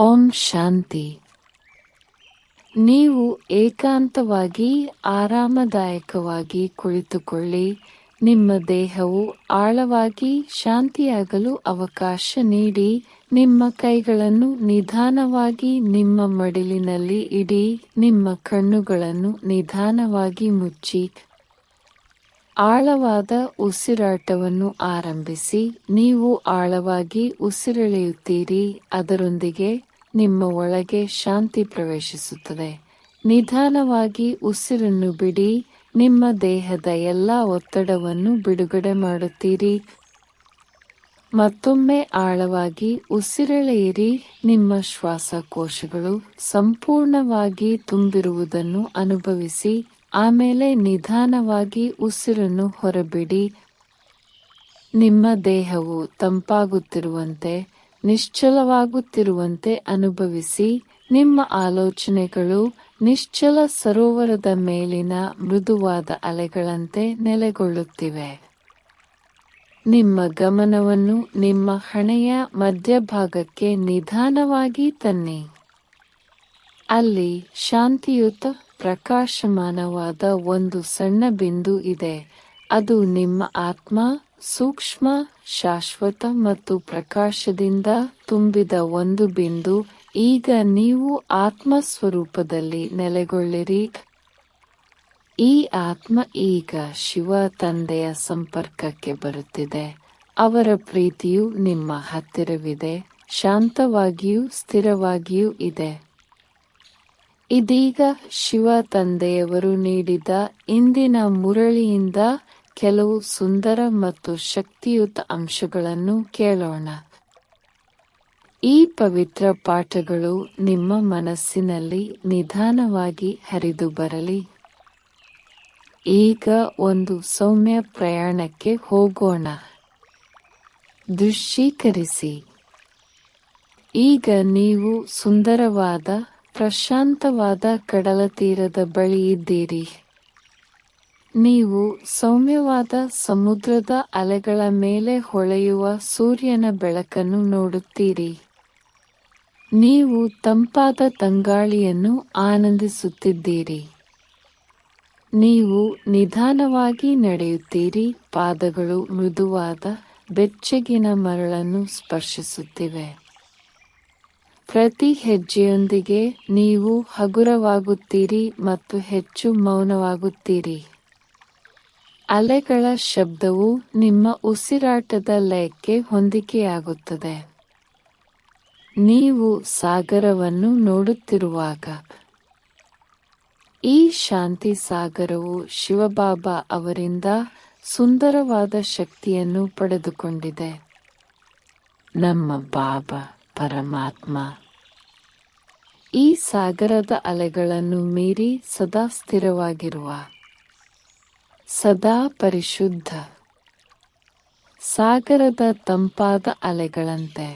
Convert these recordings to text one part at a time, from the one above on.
ಓಂ ಶಾಂತಿ. ನೀವು ಏಕಾಂತವಾಗಿ ಆರಾಮದಾಯಕವಾಗಿ ಕುಳಿತುಕೊಳ್ಳಿ. ನಿಮ್ಮ ದೇಹವು ಆಳವಾಗಿ ಶಾಂತಿಯಾಗಲು ಅವಕಾಶ ನೀಡಿ. ನಿಮ್ಮ ಕೈಗಳನ್ನು ನಿಧಾನವಾಗಿ ನಿಮ್ಮ ಮಡಿಲಿನಲ್ಲಿ ಇಡಿ. ನಿಮ್ಮ ಕಣ್ಣುಗಳನ್ನು ನಿಧಾನವಾಗಿ ಮುಚ್ಚಿ ಆಳವಾದ ಉಸಿರಾಟವನ್ನು ಆರಂಭಿಸಿ. ನೀವು ಆಳವಾಗಿ ಉಸಿರೆಳೆಯುತ್ತೀರಿ, ಅದರೊಂದಿಗೆ ನಿಮ್ಮ ಒಳಗೆ ಶಾಂತಿ ಪ್ರವೇಶಿಸುತ್ತದೆ. ನಿಧಾನವಾಗಿ ಉಸಿರನ್ನು ಬಿಡಿ. ನಿಮ್ಮ ದೇಹದ ಎಲ್ಲ ಒತ್ತಡವನ್ನು ಬಿಡುಗಡೆ ಮಾಡುತ್ತೀರಿ. ಮತ್ತೊಮ್ಮೆ ಆಳವಾಗಿ ಉಸಿರೆಳೆಯಿರಿ. ನಿಮ್ಮ ಶ್ವಾಸಕೋಶಗಳು ಸಂಪೂರ್ಣವಾಗಿ ತುಂಬಿರುವುದನ್ನು ಅನುಭವಿಸಿ. ಆಮೇಲೆ ನಿಧಾನವಾಗಿ ಉಸಿರನ್ನು ಹೊರಬಿಡಿ. ನಿಮ್ಮ ದೇಹವು ತಂಪಾಗುತ್ತಿರುವಂತೆ, ನಿಶ್ಚಲವಾಗುತ್ತಿರುವಂತೆ ಅನುಭವಿಸಿ. ನಿಮ್ಮ ಆಲೋಚನೆಗಳು ನಿಶ್ಚಲ ಸರೋವರದ ಮೇಲಿನ ಮೃದುವಾದ ಅಲೆಗಳಂತೆ ನೆಲೆಗೊಳ್ಳುತ್ತಿವೆ. ನಿಮ್ಮ ಗಮನವನ್ನು ನಿಮ್ಮ ಹಣೆಯ ಮಧ್ಯಭಾಗಕ್ಕೆ ನಿಧಾನವಾಗಿ ತನ್ನಿ. ಅಲ್ಲಿ ಶಾಂತಿಯುತ ಪ್ರಕಾಶಮಾನವಾದ ಒಂದು ಸಣ್ಣ ಬಿಂದು ಇದೆ. ಅದು ನಿಮ್ಮ ಆತ್ಮ, ಸೂಕ್ಷ್ಮ, ಶಾಶ್ವತ ಮತ್ತು ಪ್ರಕಾಶದಿಂದ ತುಂಬಿದ ಒಂದು ಬಿಂದು. ಈಗ ನೀವು ಆತ್ಮ ಸ್ವರೂಪದಲ್ಲಿ ನೆಲೆಗೊಳ್ಳಿರಿ. ಈ ಆತ್ಮ ಈಗ ಶಿವ ತಂದೆಯ ಸಂಪರ್ಕಕ್ಕೆ ಬರುತ್ತಿದೆ. ಅವರ ಪ್ರೀತಿಯು ನಿಮ್ಮ ಹತ್ತಿರವಿದೆ, ಶಾಂತವಾಗಿಯೂ ಸ್ಥಿರವಾಗಿಯೂ ಇದೆ. ಇದೀಗ ಶಿವ ತಂದೆಯವರು ನೀಡಿದ ಇಂದಿನ ಮುರಳಿಯಿಂದ ಕೆಲವು ಸುಂದರ ಮತ್ತು ಶಕ್ತಿಯುತ ಅಂಶಗಳನ್ನು ಕೇಳೋಣ. ಈ ಪವಿತ್ರ ಪಾಠಗಳು ನಿಮ್ಮ ಮನಸ್ಸಿನಲ್ಲಿ ನಿಧಾನವಾಗಿ ಹರಿದು ಬರಲಿ. ಈಗ ಒಂದು ಸೌಮ್ಯ ಪ್ರಯಾಣಕ್ಕೆ ಹೋಗೋಣ. ದೃಶ್ಯೀಕರಿಸಿ. ಈಗ ನೀವು ಸುಂದರವಾದ ಪ್ರಶಾಂತವಾದ ಕಡಲತೀರದ ಬಳಿ ಇದ್ದೀರಿ. ನೀವು ಸೌಮ್ಯವಾದ ಸಮುದ್ರದ ಅಲೆಗಳ ಮೇಲೆ ಹೊಳೆಯುವ ಸೂರ್ಯನ ಬೆಳಕನ್ನು ನೋಡುತ್ತೀರಿ. ನೀವು ತಂಪಾದ ತಂಗಾಳಿಯನ್ನು ಆನಂದಿಸುತ್ತಿದ್ದೀರಿ. ನೀವು ನಿಧಾನವಾಗಿ ನಡೆಯುತ್ತೀರಿ. ಪಾದಗಳು ಮೃದುವಾದ ಬೆಚ್ಚಗಿನ ಮರಳನ್ನು ಸ್ಪರ್ಶಿಸುತ್ತಿವೆ. ಪ್ರತಿ ಹೆಜ್ಜೆಯೊಂದಿಗೆ ನೀವು ಹಗುರವಾಗುತ್ತೀರಿ ಮತ್ತು ಹೆಚ್ಚು ಮೌನವಾಗುತ್ತೀರಿ. ಅಲೆಗಳ ಶಬ್ದವು ನಿಮ್ಮ ಉಸಿರಾಟದ ಲಯಕ್ಕೆ ಹೊಂದಿಕೆಯಾಗುತ್ತದೆ. ನೀವು ಸಾಗರವನ್ನು ನೋಡುತ್ತಿರುವಾಗ ಈ ಶಾಂತಿ ಸಾಗರವು ಶಿವಬಾಬಾ ಅವರಿಂದ ಸುಂದರವಾದ ಶಕ್ತಿಯನ್ನು ಪಡೆದುಕೊಂಡಿದೆ. ನಮ್ಮ ಬಾಬಾ ಪರಮಾತ್ಮ ಈ ಸಾಗರದ ಅಲೆಗಳನ್ನು ಮೀರಿ ಸದಾ ಸ್ಥಿರವಾಗಿರುವ, ಸದಾ ಪರಿಶುದ್ಧ ಸಾಗರದ ತಂಪಾದ ಅಲೆಗಳಂತೆ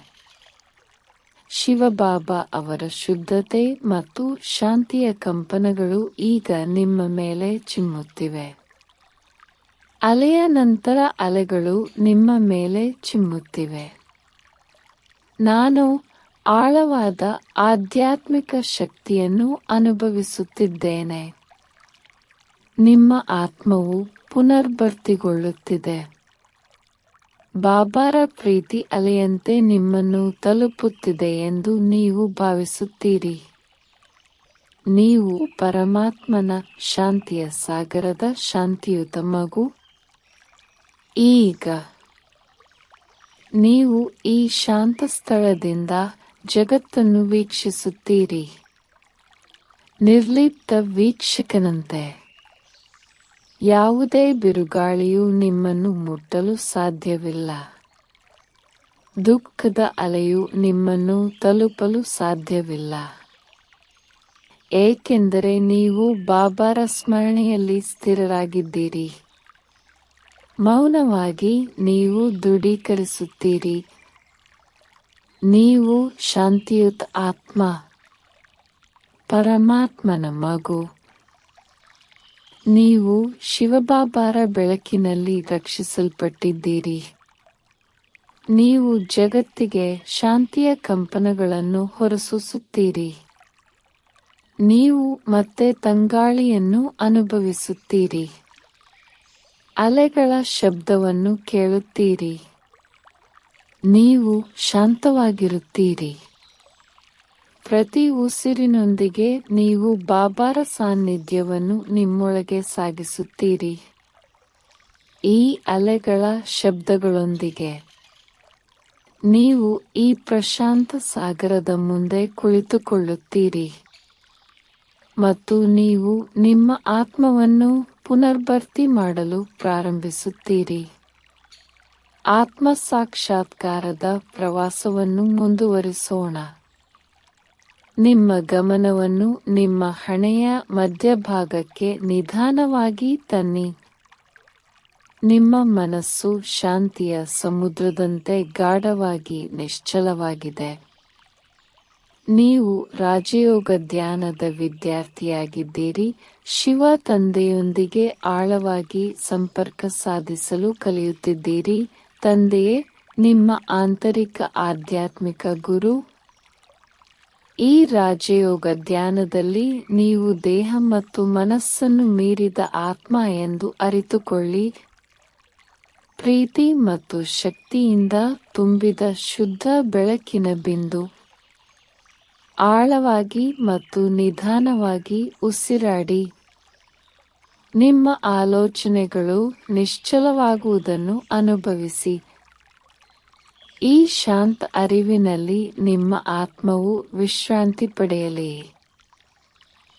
ಶಿವಬಾಬಾ ಅವರ ಶುದ್ಧತೆ ಮತ್ತು ಶಾಂತಿಯ ಕಂಪನಗಳು ಈಗ ನಿಮ್ಮ ಮೇಲೆ ಚಿಮ್ಮುತ್ತಿವೆ. ಅಲೆಯ ನಂತರ ಅಲೆಗಳು ನಿಮ್ಮ ಮೇಲೆ ಚಿಮ್ಮುತ್ತಿವೆ. ನಾನು ಆಳವಾದ ಆಧ್ಯಾತ್ಮಿಕ ಶಕ್ತಿಯನ್ನು ಅನುಭವಿಸುತ್ತಿದ್ದೇನೆ. ನಿಮ್ಮ ಆತ್ಮವು ಪುನರ್ಭರ್ತಿಗೊಳ್ಳುತ್ತಿದೆ. ಬಾಬಾರ ಪ್ರೀತಿ ಅಲೆಯಂತೆ ನಿಮ್ಮನ್ನು ತಲುಪುತ್ತಿದೆ ಎಂದು ನೀವು ಭಾವಿಸುತ್ತೀರಿ. ನೀವು ಪರಮಾತ್ಮನ ಶಾಂತಿಯ ಸಾಗರದ ಶಾಂತಿಯುತ ಮಗು. ಈಗ ನೀವು ಈ ಶಾಂತ ಸ್ಥಳದಿಂದ ಜಗತ್ತನ್ನು ವೀಕ್ಷಿಸುತ್ತೀರಿ. ನಿರ್ಲಿಪ್ತ ವೀಕ್ಷಕನಂತೆ ಯಾವುದೇ ಬಿರುಗಾಳಿಯೂ ನಿಮ್ಮನ್ನು ಮುಟ್ಟಲು ಸಾಧ್ಯವಿಲ್ಲ. ದುಃಖದ ಅಲೆಯು ನಿಮ್ಮನ್ನು ತಲುಪಲು ಸಾಧ್ಯವಿಲ್ಲ. ಏಕೆಂದರೆ ನೀವು ಬಾಬಾರ ಸ್ಮರಣೆಯಲ್ಲಿ ಸ್ಥಿರರಾಗಿದ್ದೀರಿ. ಮೌನವಾಗಿ ನೀವು ದೃಢೀಕರಿಸುತ್ತೀರಿ. ನೀವು ಶಾಂತಿಯುತ ಆತ್ಮ, ಪರಮಾತ್ಮನ ಮಗು. ನೀವು ಶಿವಬಾಬಾರ ಬೆಳಕಿನಲ್ಲಿ ರಕ್ಷಿಸಲ್ಪಟ್ಟಿದ್ದೀರಿ. ನೀವು ಜಗತ್ತಿಗೆ ಶಾಂತಿಯ ಕಂಪನಗಳನ್ನು ಹೊರಸೂಸುತ್ತೀರಿ. ನೀವು ಮತ್ತೆ ತಂಗಾಳಿಯನ್ನು ಅನುಭವಿಸುತ್ತೀರಿ. ಅಲೆಗಳ ಶಬ್ದವನ್ನು ಕೇಳುತ್ತೀರಿ. ನೀವು ಶಾಂತವಾಗಿರುತ್ತೀರಿ. ಪ್ರತಿ ಉಸಿರಿನೊಂದಿಗೆ ನೀವು ಬಾಬಾರ ಸಾನ್ನಿಧ್ಯವನ್ನು ನಿಮ್ಮೊಳಗೆ ಸಾಗಿಸುತ್ತೀರಿ. ಈ ಅಲೆಗಳ ಶಬ್ದಗಳೊಂದಿಗೆ ನೀವು ಈ ಪ್ರಶಾಂತ ಸಾಗರದ ಮುಂದೆ ಕುಳಿತುಕೊಳ್ಳುತ್ತೀರಿ ಮತ್ತು ನೀವು ನಿಮ್ಮ ಆತ್ಮವನ್ನು ಪುನರ್ಭರ್ತಿ ಮಾಡಲು ಪ್ರಾರಂಭಿಸುತ್ತೀರಿ. ಆತ್ಮ ಸಾಕ್ಷಾತ್ಕಾರದ ಪ್ರವಾಸವನ್ನು ಮುಂದುವರಿಸೋಣ. ನಿಮ್ಮ ಗಮನವನ್ನು ನಿಮ್ಮ ಹಣೆಯ ಮಧ್ಯಭಾಗಕ್ಕೆ ನಿಧಾನವಾಗಿ ತನ್ನಿ. ನಿಮ್ಮ ಮನಸ್ಸು ಶಾಂತಿಯ ಸಮುದ್ರದಂತೆ ಗಾಢವಾಗಿ ನಿಶ್ಚಲವಾಗಿದೆ. ನೀವು ರಾಜಯೋಗ ಧ್ಯಾನದ ವಿದ್ಯಾರ್ಥಿಯಾಗಿದ್ದೀರಿ. ಶಿವ ತಂದೆಯೊಂದಿಗೆ ಆಳವಾಗಿ ಸಂಪರ್ಕ ಸಾಧಿಸಲು ಕಲಿಯುತ್ತಿದ್ದೀರಿ. ತಂದೆಯೇ ನಿಮ್ಮ ಆಂತರಿಕ ಆಧ್ಯಾತ್ಮಿಕ ಗುರು. ಈ ರಾಜಯೋಗ ಧ್ಯಾನದಲ್ಲಿ ನೀವು ದೇಹ ಮತ್ತು ಮನಸ್ಸನ್ನು ಮೀರಿದ ಆತ್ಮ ಎಂದು ಅರಿತುಕೊಳ್ಳಿ. ಪ್ರೀತಿ ಮತ್ತು ಶಕ್ತಿಯಿಂದ ತುಂಬಿದ ಶುದ್ಧ ಬೆಳಕಿನ ಬಿಂದು. ಆಳವಾಗಿ ಮತ್ತು ನಿಧಾನವಾಗಿ ಉಸಿರಾಡಿ. ನಿಮ್ಮ ಆಲೋಚನೆಗಳು ನಿಶ್ಚಲವಾಗುವುದನ್ನು ಅನುಭವಿಸಿ. ಈ ಶಾಂತ ಅರಿವಿನಲ್ಲಿ ನಿಮ್ಮ ಆತ್ಮವು ವಿಶ್ರಾಂತಿ ಪಡೆಯಲಿ.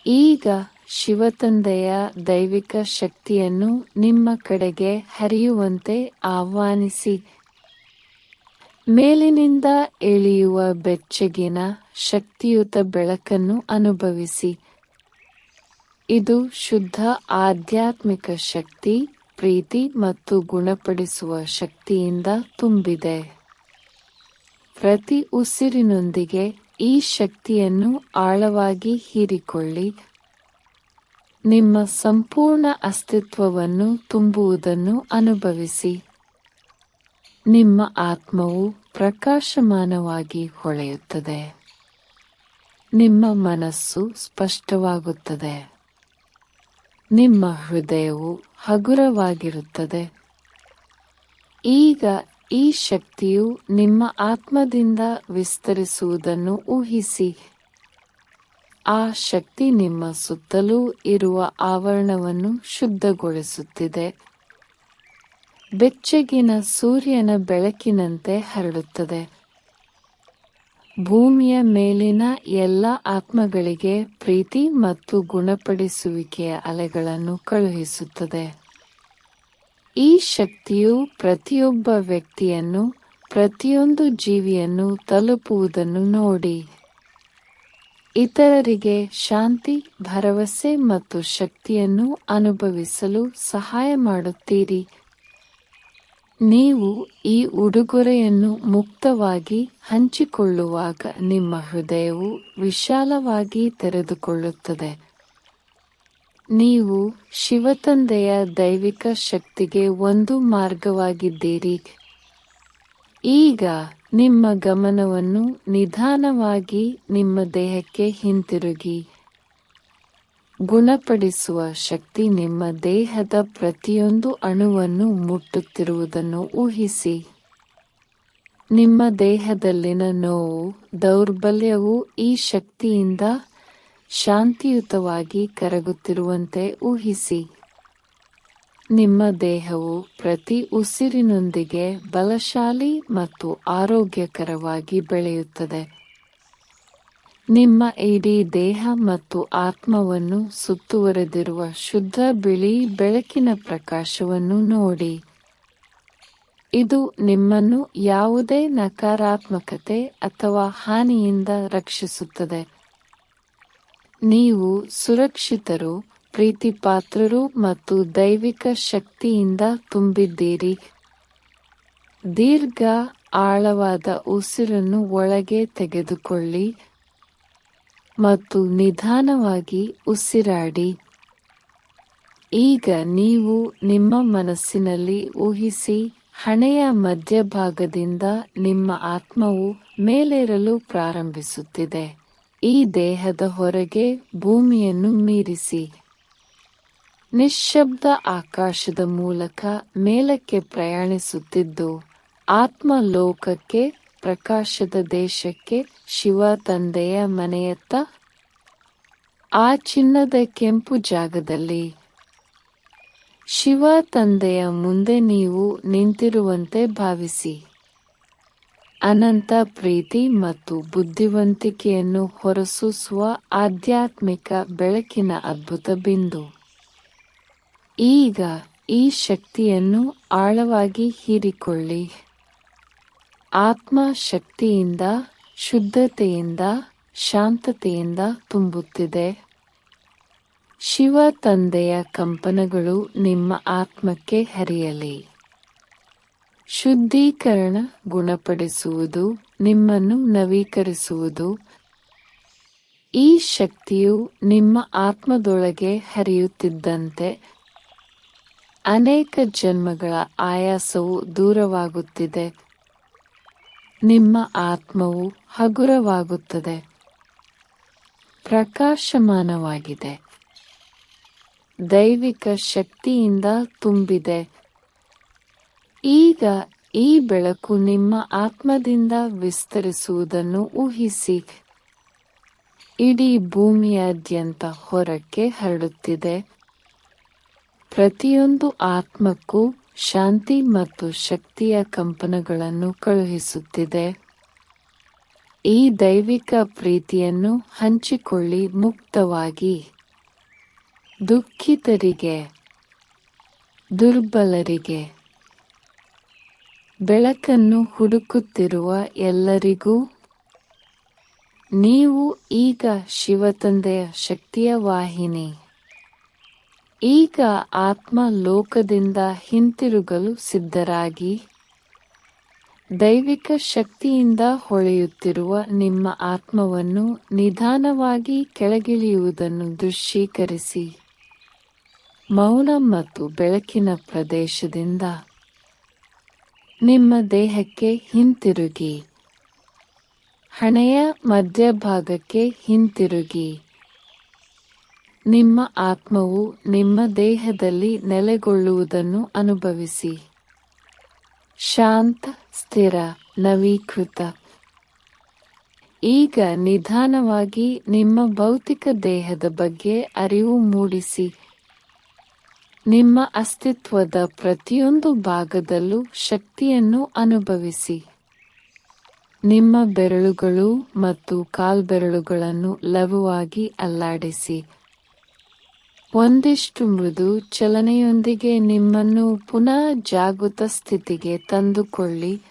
ಈಗ ಶಿವತಂದೆಯ ದೈವಿಕ ಶಕ್ತಿಯನ್ನು ನಿಮ್ಮ ಕಡೆಗೆ ಹರಿಯುವಂತೆ ಆಹ್ವಾನಿಸಿ. ಮೇಲಿನಿಂದ ಇಳಿಯುವ ಬೆಚ್ಚಗಿನ ಶಕ್ತಿಯುತ ಬೆಳಕನ್ನು ಅನುಭವಿಸಿ. ಇದು ಶುದ್ಧ ಆಧ್ಯಾತ್ಮಿಕ ಶಕ್ತಿ, ಪ್ರೀತಿ ಮತ್ತು ಗುಣಪಡಿಸುವ ಶಕ್ತಿಯಿಂದ ತುಂಬಿದೆ. ಪ್ರತಿ ಉಸಿರಿನೊಂದಿಗೆ ಈ ಶಕ್ತಿಯನ್ನು ಆಳವಾಗಿ ಹೀರಿಕೊಳ್ಳಿ. ನಿಮ್ಮ ಸಂಪೂರ್ಣ ಅಸ್ತಿತ್ವವನ್ನು ತುಂಬುವುದನ್ನು ಅನುಭವಿಸಿ. ನಿಮ್ಮ ಆತ್ಮವು ಪ್ರಕಾಶಮಾನವಾಗಿ ಹೊಳೆಯುತ್ತದೆ. ನಿಮ್ಮ ಮನಸ್ಸು ಸ್ಪಷ್ಟವಾಗುತ್ತದೆ. ನಿಮ್ಮ ಹೃದಯವು ಹಗುರವಾಗಿರುತ್ತದೆ. ಈಗ ಈ ಶಕ್ತಿಯು ನಿಮ್ಮ ಆತ್ಮದಿಂದ ವಿಸ್ತರಿಸುವುದನ್ನು ಊಹಿಸಿ. ಆ ಶಕ್ತಿ ನಿಮ್ಮ ಸುತ್ತಲೂ ಇರುವ ಆವರಣವನ್ನು ಶುದ್ಧಗೊಳಿಸುತ್ತಿದೆ. ಬೆಚ್ಚಗಿನ ಸೂರ್ಯನ ಬೆಳಕಿನಂತೆ ಹರಡುತ್ತದೆ. ಭೂಮಿಯ ಮೇಲಿನ ಎಲ್ಲ ಆತ್ಮಗಳಿಗೆ ಪ್ರೀತಿ ಮತ್ತು ಗುಣಪಡಿಸುವಿಕೆಯ ಅಲೆಗಳನ್ನು ಕಳುಹಿಸುತ್ತದೆ. ಈ ಶಕ್ತಿಯು ಪ್ರತಿಯೊಬ್ಬ ವ್ಯಕ್ತಿಯನ್ನು, ಪ್ರತಿಯೊಂದು ಜೀವಿಯನ್ನು ತಲುಪುವುದನ್ನು ನೋಡಿ. ಇತರರಿಗೆ ಶಾಂತಿ, ಭರವಸೆ ಮತ್ತು ಶಕ್ತಿಯನ್ನು ಅನುಭವಿಸಲು ಸಹಾಯ ಮಾಡುತ್ತೀರಿ. ನೀವು ಈ ಉಡುಗೊರೆಯನ್ನು ಮುಕ್ತವಾಗಿ ಹಂಚಿಕೊಳ್ಳುವಾಗ ನಿಮ್ಮ ಹೃದಯವು ವಿಶಾಲವಾಗಿ ತೆರೆದುಕೊಳ್ಳುತ್ತದೆ. ನೀವು ಶಿವತಂದೆಯ ದೈವಿಕ ಶಕ್ತಿಗೆ ಒಂದು ಮಾರ್ಗವಾಗಿದ್ದೀರಿ. ಈಗ ನಿಮ್ಮ ಗಮನವನ್ನು ನಿಧಾನವಾಗಿ ನಿಮ್ಮ ದೇಹಕ್ಕೆ ಹಿಂತಿರುಗಿ. ಗುಣಪಡಿಸುವ ಶಕ್ತಿ ನಿಮ್ಮ ದೇಹದ ಪ್ರತಿಯೊಂದು ಅಣುವನ್ನು ಮುಟ್ಟುತ್ತಿರುವುದನ್ನು ಊಹಿಸಿ. ನಿಮ್ಮ ದೇಹದಲ್ಲಿನ ನೋವು, ದೌರ್ಬಲ್ಯವು ಈ ಶಕ್ತಿಯಿಂದ ಶಾಂತಿಯುತವಾಗಿ ಕರಗುತ್ತಿರುವಂತೆ ಊಹಿಸಿ. ನಿಮ್ಮ ದೇಹವು ಪ್ರತಿ ಉಸಿರಿನೊಂದಿಗೆ ಬಲಶಾಲಿ ಮತ್ತು ಆರೋಗ್ಯಕರವಾಗಿ ಬೆಳೆಯುತ್ತದೆ. ನಿಮ್ಮ ಇಡೀ ದೇಹ ಮತ್ತು ಆತ್ಮವನ್ನು ಸುತ್ತುವರೆದಿರುವ ಶುದ್ಧ ಬಿಳಿ ಬೆಳಕಿನ ಪ್ರಕಾಶವನ್ನು ನೋಡಿ. ಇದು ನಿಮ್ಮನ್ನು ಯಾವುದೇ ನಕಾರಾತ್ಮಕತೆ ಅಥವಾ ಹಾನಿಯಿಂದ ರಕ್ಷಿಸುತ್ತದೆ. ನೀವು ಸುರಕ್ಷಿತರು, ಪ್ರೀತಿಪಾತ್ರರು ಮತ್ತು ದೈವಿಕ ಶಕ್ತಿಯಿಂದ ತುಂಬಿದ್ದೀರಿ. ದೀರ್ಘ ಆಳವಾದ ಉಸಿರನ್ನು ಒಳಗೆ ತೆಗೆದುಕೊಳ್ಳಿ ಮತ್ತು ನಿಧಾನವಾಗಿ ಉಸಿರಾಡಿ. ಈಗ ನೀವು ನಿಮ್ಮ ಮನಸ್ಸಿನಲ್ಲಿ ಊಹಿಸಿ, ಹಣೆಯ ಮಧ್ಯಭಾಗದಿಂದ ನಿಮ್ಮ ಆತ್ಮವು ಮೇಲೇರಲು ಪ್ರಾರಂಭಿಸುತ್ತಿದೆ. ಈ ದೇಹದ ಹೊರಗೆ ಭೂಮಿಯನ್ನು ಮೀರಿಸಿ ನಿಶ್ಶಬ್ದ ಆಕಾಶದ ಮೂಲಕ ಮೇಲಕ್ಕೆ ಪ್ರಯಾಣಿಸುತ್ತಿದ್ದು, ಆತ್ಮ ಲೋಕಕ್ಕೆ, ಪ್ರಕಾಶದ ದೇಶಕ್ಕೆ, ಶಿವ ತಂದೆಯ ಮನೆಯತ್ತ, ಆ ಚಿನ್ನದ ಕೆಂಪು ಜಾಗದಲ್ಲಿ ಶಿವ ತಂದೆಯ ಮುಂದೆ ನೀವು ನಿಂತಿರುವಂತೆ ಭಾವಿಸಿ. ಅನಂತ ಪ್ರೀತಿ ಮತ್ತು ಬುದ್ಧಿವಂತಿಕೆಯನ್ನು ಹೊರಸೂಸುವ ಆಧ್ಯಾತ್ಮಿಕ ಬೆಳಕಿನ ಅದ್ಭುತ ಬಿಂದು. ಈಗ ಈ ಶಕ್ತಿಯನ್ನು ಆಳವಾಗಿ ಹೀರಿಕೊಳ್ಳಿ. ಆತ್ಮ ಶಕ್ತಿಯಿಂದ, ಶುದ್ಧತೆಯಿಂದ, ಶಾಂತತೆಯಿಂದ ತುಂಬುತ್ತಿದೆ. ಶಿವ ತಂದೆಯ ಕಂಪನಗಳು ನಿಮ್ಮ ಆತ್ಮಕ್ಕೆ ಹರಿಯಲಿ. ಶುದ್ಧೀಕರಣ, ಗುಣಪಡಿಸುವುದು, ನಿಮ್ಮನ್ನು ನವೀಕರಿಸುವುದು. ಈ ಶಕ್ತಿಯು ನಿಮ್ಮ ಆತ್ಮದೊಳಗೆ ಹರಿಯುತ್ತಿದ್ದಂತೆ ಅನೇಕ ಜನ್ಮಗಳ ಆಯಾಸವು ದೂರವಾಗುತ್ತಿದೆ. ನಿಮ್ಮ ಆತ್ಮವು ಹಗುರವಾಗುತ್ತದೆ, ಪ್ರಕಾಶಮಾನವಾಗಿದೆ, ದೈವಿಕ ಶಕ್ತಿಯಿಂದ ತುಂಬಿದೆ. ಈಗ ಈ ಬೆಳಕು ನಿಮ್ಮ ಆತ್ಮದಿಂದ ವಿಸ್ತರಿಸುವುದನ್ನು ಊಹಿಸಿ. ಇಡೀ ಭೂಮಿಯಾದ್ಯಂತ ಹೊರಕ್ಕೆ ಹರಡುತ್ತಿದೆ. ಪ್ರತಿಯೊಂದು ಆತ್ಮಕ್ಕೂ ಶಾಂತಿ ಮತ್ತು ಶಕ್ತಿಯ ಕಂಪನಗಳನ್ನು ಕಳುಹಿಸುತ್ತಿದೆ. ಈ ದೈವಿಕ ಪ್ರೀತಿಯನ್ನು ಹಂಚಿಕೊಳ್ಳಿ ಮುಕ್ತವಾಗಿ. ದುಃಖಿತರಿಗೆ, ದುರ್ಬಲರಿಗೆ, ಬೆಳಕನ್ನು ಹುಡುಕುತ್ತಿರುವ ಎಲ್ಲರಿಗೂ ನೀವು ಈಗ ಶಿವತಂದೆಯ ಶಕ್ತಿಯ ವಾಹಿನಿ. ಈಗ ಆತ್ಮ ಲೋಕದಿಂದ ಹಿಂತಿರುಗಲು ಸಿದ್ಧರಾಗಿ. ದೈವಿಕ ಶಕ್ತಿಯಿಂದ ಹೊಳೆಯುತ್ತಿರುವ ನಿಮ್ಮ ಆತ್ಮವನ್ನು ನಿಧಾನವಾಗಿ ಕೆಳಗಿಳಿಯುವುದನ್ನು ದೃಶ್ಯೀಕರಿಸಿ. ಮೌನ ಮತ್ತು ಬೆಳಕಿನ ಪ್ರದೇಶದಿಂದ ನಿಮ್ಮ ದೇಹಕ್ಕೆ ಹಿಂತಿರುಗಿ. ಹಣೆಯ ಮಧ್ಯಭಾಗಕ್ಕೆ ಹಿಂತಿರುಗಿ. ನಿಮ್ಮ ಆತ್ಮವು ನಿಮ್ಮ ದೇಹದಲ್ಲಿ ನೆಲೆಗೊಳ್ಳುವುದನ್ನು ಅನುಭವಿಸಿ. ಶಾಂತ, ಸ್ಥಿರ, ನವೀಕೃತ. ಈಗ ನಿಧಾನವಾಗಿ ನಿಮ್ಮ ಭೌತಿಕ ದೇಹದ ಬಗ್ಗೆ ಅರಿವು ಮೂಡಿಸಿ. ನಿಮ್ಮ ಅಸ್ತಿತ್ವದ ಪ್ರತಿಯೊಂದು ಭಾಗದಲ್ಲೂ ಶಕ್ತಿಯನ್ನು ಅನುಭವಿಸಿ. ನಿಮ್ಮ ಬೆರಳುಗಳು ಮತ್ತು ಕಾಲ್ಬೆರಳುಗಳನ್ನು ಲಘುವಾಗಿ ಅಲ್ಲಾಡಿಸಿ. ಒಂದಿಷ್ಟು ಮೃದು ಚಲನೆಯೊಂದಿಗೆ ನಿಮ್ಮನ್ನು ಪುನಃ ಜಾಗೃತ ಸ್ಥಿತಿಗೆ ತಂದುಕೊಳ್ಳಿ.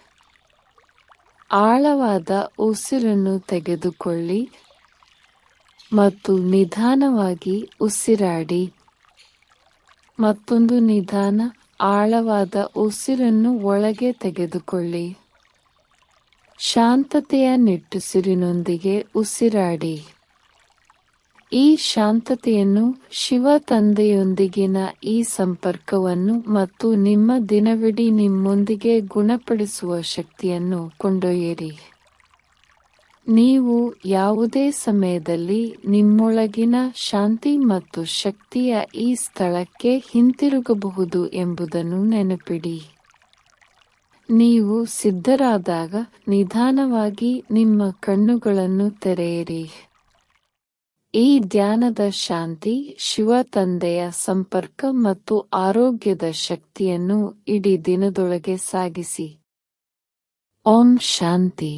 ಆಳವಾದ ಉಸಿರನ್ನು ತೆಗೆದುಕೊಳ್ಳಿ ಮತ್ತು ನಿಧಾನವಾಗಿ ಉಸಿರಾಡಿ. ಮತ್ತೊಂದು ನಿಧಾನ, ಆಳವಾದ ಉಸಿರನ್ನು ಒಳಗೆ ತೆಗೆದುಕೊಳ್ಳಿ. ಶಾಂತತೆಯ ನಿಟ್ಟುಸಿರಿನೊಂದಿಗೆ ಉಸಿರಾಡಿ. ಈ ಶಾಂತತೆಯನ್ನು, ಶಿವ ತಂದೆಯೊಂದಿಗಿನ ಈ ಸಂಪರ್ಕವನ್ನು ಮತ್ತು ನಿಮ್ಮ ದಿನವಿಡೀ ನಿಮ್ಮೊಂದಿಗೆ ಗುಣಪಡಿಸುವ ಶಕ್ತಿಯನ್ನು ಕೊಂಡೊಯ್ಯಿರಿ. ನೀವು ಯಾವುದೇ ಸಮಯದಲ್ಲಿ ನಿಮ್ಮೊಳಗಿನ ಶಾಂತಿ ಮತ್ತು ಶಕ್ತಿಯ ಈ ಸ್ಥಳಕ್ಕೆ ಹಿಂತಿರುಗಬಹುದು ಎಂಬುದನ್ನು ನೆನಪಿಡಿ. ನೀವು ಸಿದ್ಧರಾದಾಗ ನಿಧಾನವಾಗಿ ನಿಮ್ಮ ಕಣ್ಣುಗಳನ್ನು ತೆರೆಯಿರಿ. ಈ ಧ್ಯಾನದ ಶಾಂತಿ, ಶಿವ ತಂದೆಯ ಸಂಪರ್ಕ ಮತ್ತು ಆರೋಗ್ಯದ ಶಕ್ತಿಯನ್ನು ಇಡೀ ದಿನದೊಳಗೆ ಸಾಗಿಸಿ. ಓಂ ಶಾಂತಿ.